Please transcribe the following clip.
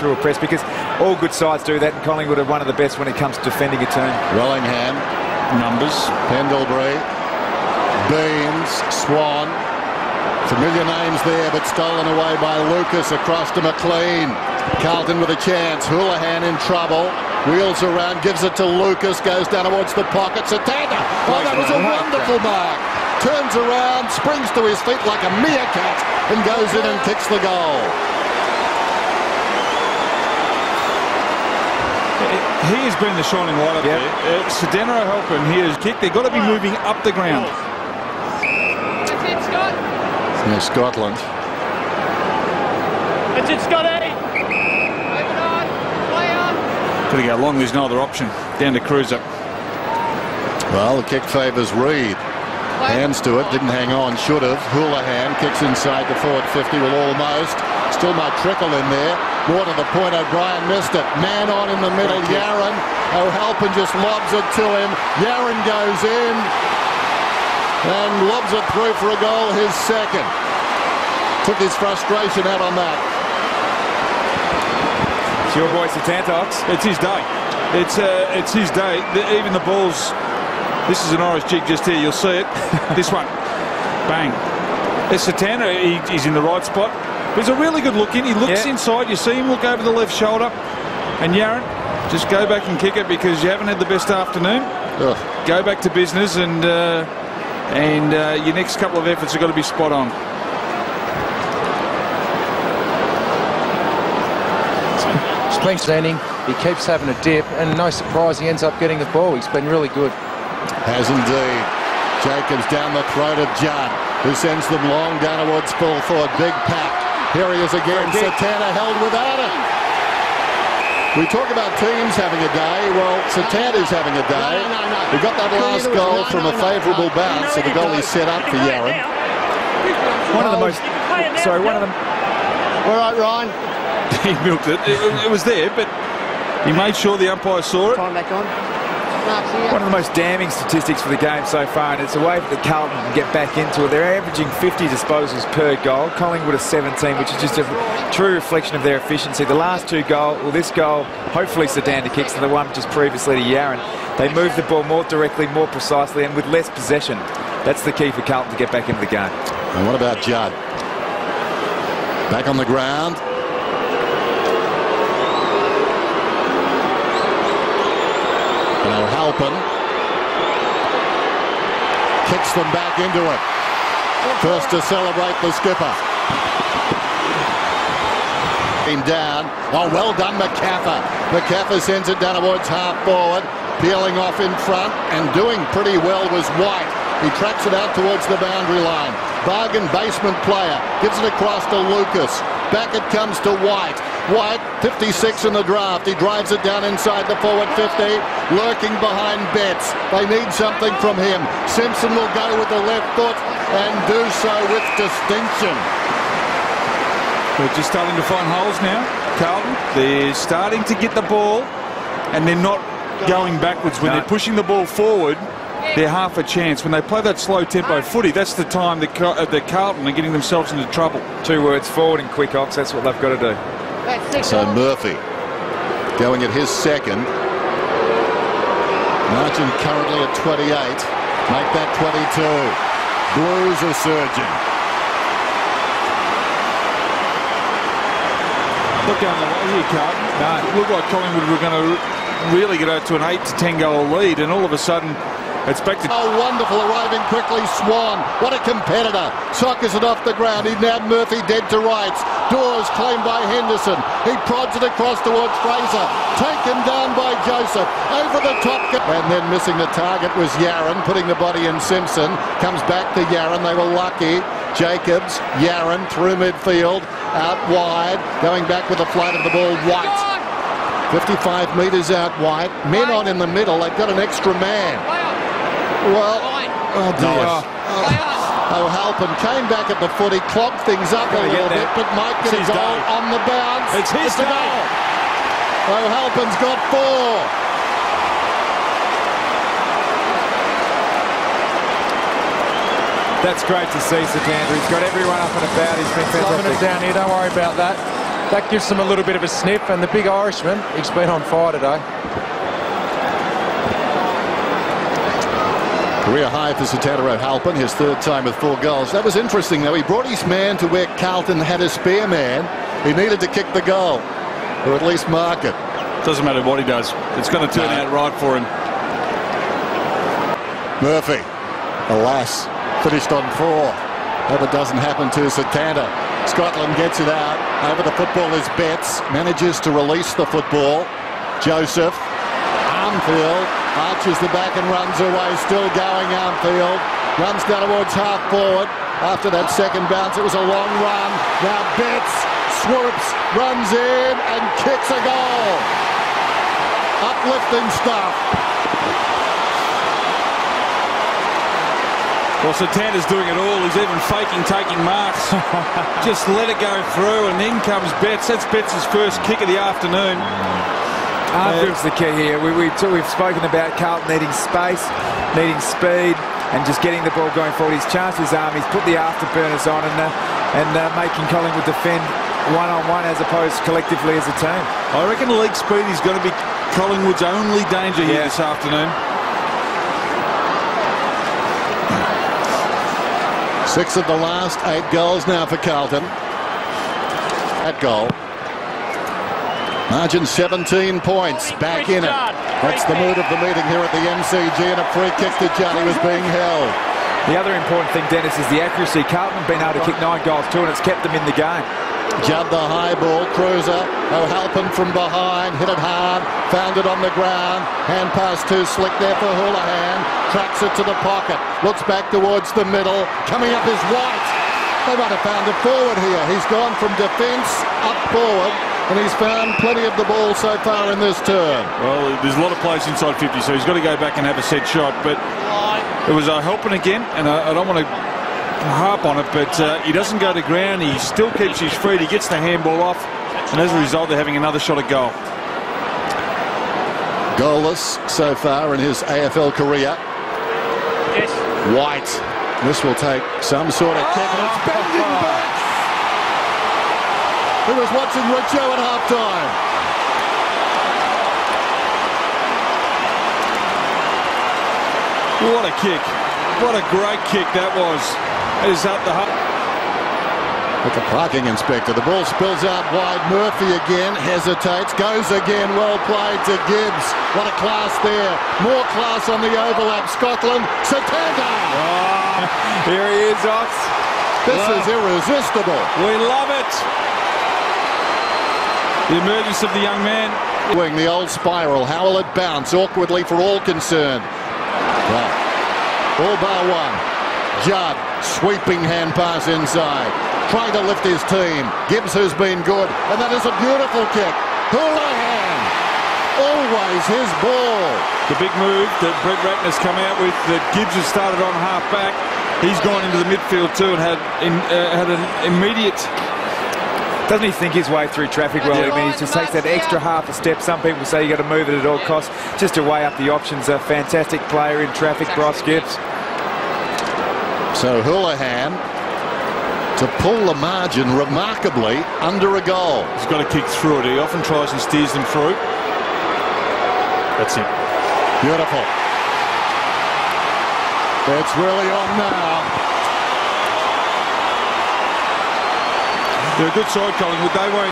through a press, because all good sides do that, and Collingwood are one of the best when it comes to defending a turn. Wellingham, Numbers. Pendlebury, Beams, Swan. Familiar names there, but stolen away by Lucas across to McLean. Carlton with a chance. Houlihan in trouble. Wheels around, gives it to Lucas, goes down towards the pocket. Satanta. Oh, that was a wonderful mark. Turns around, springs to his feet like a meerkat and goes in and kicks the goal. He has been the shining light up there. Sedeno helping. He has kicked. They've got to be moving up the ground. Yeah, Scotland. That's it, Scotty. Got to go long. There's no other option. Down to Cruiser. Well, the kick favours Reid. Hands to it, didn't hang on, should have. Houlihan kicks inside the forward 50, will almost. Still might trickle in there. More to the point, O'Brien missed it. Man on in the middle, Yaron. O'Halpin just lobs it to him. Yaron goes in and lobs it through for a goal, his second. Took his frustration out on that. It's your boy Satantox. It's his day. It's his day. Even the balls. This is an Irish jig just here. You'll see it. This one. Bang. It's Satana. He's in the right spot. But he's a really good look in. He looks inside. You see him look over the left shoulder. And Yaron, just go back and kick it, because you haven't had the best afternoon. Ugh. Go back to business, and your next couple of efforts have got to be spot on. Been standing, he keeps having a dip, and no surprise he ends up getting the ball. He's been really good. Has indeed. Jacobs down the throat of Judd, who sends them long down towards full forward. Big pack. Here he is again. Satana held without it. We talk about teams having a day. Well, Satana's having a day. He got that last goal from a favourable bounce, so the goal he set up for Yaron. One of the most... Sorry, one of them... All right, Ryan. He milked it. It was there, but he made sure the umpire saw it. Time back on. One of the most damning statistics for the game so far, and it's a way that Carlton can get back into it. They're averaging 50 disposals per goal. Collingwood are 17, which is just a true reflection of their efficiency. The last two goals, well, this goal, hopefully Sedano kicks, and the one just previously to Yaron. They move the ball more directly, more precisely, and with less possession. That's the key for Carlton to get back into the game. And what about Judd? Back on the ground. And O'Halpin kicks them back into it. First to celebrate the skipper. Down. Oh, well done, McCaffer. McCaffer sends it down towards half forward. Peeling off in front and doing pretty well was White. He tracks it out towards the boundary line. Bargain basement player. Gives it across to Lucas. Back it comes to White. White, 56 in the draft. He drives it down inside the forward 50. Lurking behind Betts. They need something from him. Simpson will go with the left foot and do so with distinction. They're just starting to find holes now, Carlton. They're starting to get the ball, and they're not going backwards. When they're pushing the ball forward, they're half a chance. When they play that slow tempo footy, that's the time that Carlton are getting themselves into trouble. 2 words, forward and quick, Ox. That's what they've got to do. So Murphy going at his second. Margin currently at 28. Make that 22. Blues are surging. Look down the way here, Carlton. No, it looked like Collingwood were going to really get out to an 8 to 10 goal lead, and all of a sudden it's back to... Oh, wonderful, arriving quickly, Swan. What a competitor. Sockers it off the ground. He'd now Murphy dead to rights. Dawes claimed by Henderson. He prods it across towards Fraser. Taken down by Joseph. Over the top. And then missing the target was Yaron, putting the body in Simpson. Comes back to Yaron. They were lucky. Jacobs, Yaron through midfield. Out wide. Going back with the flight of the ball, White. 55 metres out White. Men on in the middle. They've got an extra man. Well, oh dear. O'Halpin came back at the footy, clogged things up a little bit, but might get a goal on the bounce. It's his goal. O'Halpin's got 4. That's great to see, Satander. He's got everyone up and about. He's been fantastic. Slogging it down here, don't worry about that. That gives them a little bit of a sniff, and the big Irishman, he's been on fire today. Career high for Satero Halpin, his third time with 4 goals. That was interesting, though. He brought his man to where Carlton had a spare man. He needed to kick the goal, or at least mark it. Doesn't matter what he does. It's going to turn out right for him. Murphy, alas, finished on 4. Hope it doesn't happen to Satanta. Scotland gets it out. Over the football is Betts. Manages to release the football. Joseph. Armfield arches the back and runs away. Still going, Armfield. Runs down towards half forward. After that second bounce, it was a long run. Now Betts swoops, runs in and kicks a goal. Uplifting stuff. Well, Satana's doing it all. He's even faking taking marks. Just let it go through, and then comes Betts. That's Betts' first kick of the afternoon. Armfield's the key here. We've spoken about Carlton needing space, needing speed, and just getting the ball going forward. He's charged his arm. He's put the afterburners on and making Collingwood defend one-on-one as opposed to collectively as a team. I reckon league speed is going to be Collingwood's only danger here this afternoon. 6 of the last 8 goals now for Carlton. That goal. Margin 17 points. Back in it. That's the mood of the meeting here at the MCG, and a free kick to Judd. He was being held. The other important thing, Dennis, is the accuracy. Carlton have been able to kick 9 goals too, and it's kept them in the game. Judd the high ball, cruiser. O'Halpin from behind, hit it hard, found it on the ground. Hand pass too slick there for Houlihan. Tracks it to the pocket, looks back towards the middle. Coming up is White. They might have found it forward here. He's gone from defence up forward, and he's found plenty of the ball so far in this turn. Well, there's a lot of players inside 50, so he's got to go back and have a set shot. But it was O'Halpin again, and I don't want to harp on it, but he doesn't go to ground. He still keeps his feet. He gets the handball off, and as a result, they're having another shot at goal. Goalless so far in his AFL career. Yes. White. This will take some sort of kick, and it's bending back. He was watching Richo at halftime. What a kick. What a great kick that was. It is up the hut. With the parking inspector, the ball spills out wide. Murphy again hesitates, goes again. Well played to Gibbs. What a class there. More class on the overlap. Scotland. Satanta. Oh, here he is, Ox. This is irresistible. We love it. The emergence of the young man. The old spiral. How will it bounce? Awkwardly for all concerned. Well, all bar one. Judd, sweeping hand pass inside. Trying to lift his team. Gibbs, who's been good. And that is a beautiful kick. Houlihan. Always his ball. The big move that Brett Ratner's come out with, that Gibbs has started on half back. He's gone into the midfield too and had an immediate... Doesn't he think his way through traffic well? I mean, he just takes that extra half a step. Some people say you got to move it at all costs, just to weigh up the options. A fantastic player in traffic, Bryce Gibbs. So Houlihan to pull the margin remarkably under a goal. He's got to kick through it. He often tries and steers them through. That's it. Beautiful. It's really on now. They're a good side, Collingwood. They won't